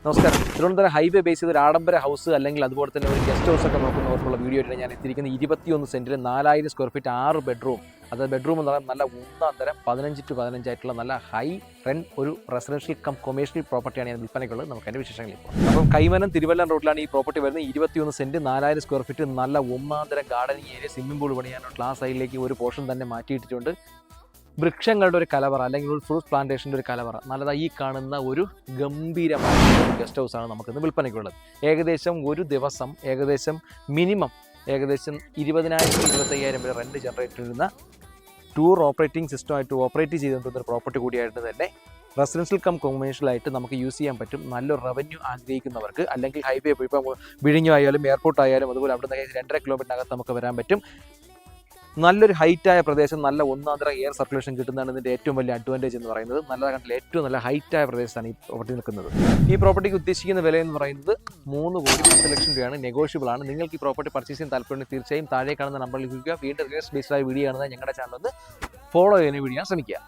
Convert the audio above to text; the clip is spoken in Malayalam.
നമസ്കാരം. തിരുവനന്തപുരം ഹൈവേ ബേസ് ചെയ്ത് ഒരു ആഡംബര ഹൗസ് അല്ലെങ്കിൽ അതുപോലെ തന്നെ ഒരു ഗസ്റ്റ് ഹൗസ് ഒക്കെ നോക്കുന്നവർക്കുള്ള വീഡിയോ ആയിട്ട് ഞാൻ എത്തിയിരിക്കുന്നത് 21 സെന്റിൽ 4000 സ്ക്വയർ ഫീറ്റ് 6 ബെഡ്റൂം. അത് ബെഡ്റൂം എന്ന് പറയുന്നത് നല്ല ഒന്നാം തരം 15 to 15 ആയിട്ടുള്ള നല്ല ഹൈ റെന്റ് ഒരു റെസിഡൻഷ്യൽ കം കൊമേഴ്ഷ്യൽ പ്രോപ്പർട്ടിയാണ് ഞാൻ വിൽപ്പനയ്ക്കുള്ളത്. നമുക്ക് അതിൻ്റെ വിശേഷങ്ങളിൽ പോകാം. അപ്പം കൈമനം തിരുവല്ലം റോഡിലാണ് ഈ പ്രോപ്പർട്ടി വരുന്നത്. 21 സെന്റ് 4000 സ്ക്വയർ ഫീറ്റ് നല്ല ഒന്നാം തരം ഗാർഡനിങ് ഏരിയ, സ്വിമ്മിംഗ് പൂൾ പണിയാനുള്ള ആ സൈഡിലേക്ക് ഒരു പോർഷൻ തന്നെ മാറ്റിയിട്ടിട്ടുണ്ട്. വൃക്ഷങ്ങളുടെ ഒരു കലവറ അല്ലെങ്കിൽ ഒരു ഫ്രൂട്ട് പ്ലാന്റേഷൻ്റെ ഒരു കലവറ നല്ലതായി ഈ കാണുന്ന ഒരു ഗംഭീരമായ ഗസ്റ്റ് ഹൗസാണ് നമുക്കിന്ന് വിൽപ്പനയ്ക്കുള്ളത്. ഏകദേശം ഒരു ദിവസം മിനിമം 20,000-25,000 വരെ റെൻറ്റ് ജനറേറ്റ് ചെയ്യുന്ന ടൂർ ഓപ്പറേറ്റിംഗ് സിസ്റ്റമായിട്ട് ഓപ്പറേറ്റ് ചെയ്തുകൊണ്ടിരുന്ന ഒരു പ്രോപ്പർട്ടി കൂടിയായിട്ട് തന്നെ റെസിഡൻഷ്യൽ കം കൊമേഴ്ഷ്യലായിട്ട് നമുക്ക് യൂസ് ചെയ്യാൻ പറ്റും. നല്ലൊരു റവന്യൂ ആഗ്രഹിക്കുന്നവർക്ക് അല്ലെങ്കിൽ ഹൈവേ ഇപ്പോൾ വിഴിഞ്ഞം ആയാലും എയർപോർട്ട് ആയാലും അതുപോലെ അവിടെ നിന്ന് 2.5 കിലോമീറ്ററിനകത്ത് നമുക്ക് വരാൻ പറ്റും. നല്ലൊരു ഹൈറ്റായ പ്രദേശം, നല്ല ഒന്നാന്തര എയർ സർക്കുലേഷൻ കിട്ടുന്നതാണ് ഇതിൻ്റെ ഏറ്റവും വലിയ അഡ്വാൻറ്റേജ് എന്ന് പറയുന്നത്. നല്ല കണ്ടില്ല, ഏറ്റവും നല്ല ഹൈറ്റായ പ്രദേശത്താണ് ഈ പ്രോപ്പർട്ടി നിൽക്കുന്നത്. ഈ പ്രോപ്പർട്ടിക്ക് ഉദ്ദേശിക്കുന്ന വില എന്ന് പറയുന്നത് 3,10,00,000 രൂപയാണ്. നെഗോഷ്യബിൾ ആണ്. നിങ്ങൾക്ക് ഈ പ്രോപ്പർട്ടി പർച്ചേസ് ചെയ്യാൻ താല്പര്യം തീർച്ചയായും താഴെ കാണുന്ന നമ്പറിൽ വിളിക്കുക. വീണ്ടും റിയൽ ബേസ്ഡായ വീഡിയോ കാണുന്നത് ഞങ്ങളുടെ ചാനൽ ഒന്ന് ഫോളോ ചെയ്യുന്ന വീഡിയോ ശ്രമിക്കുക.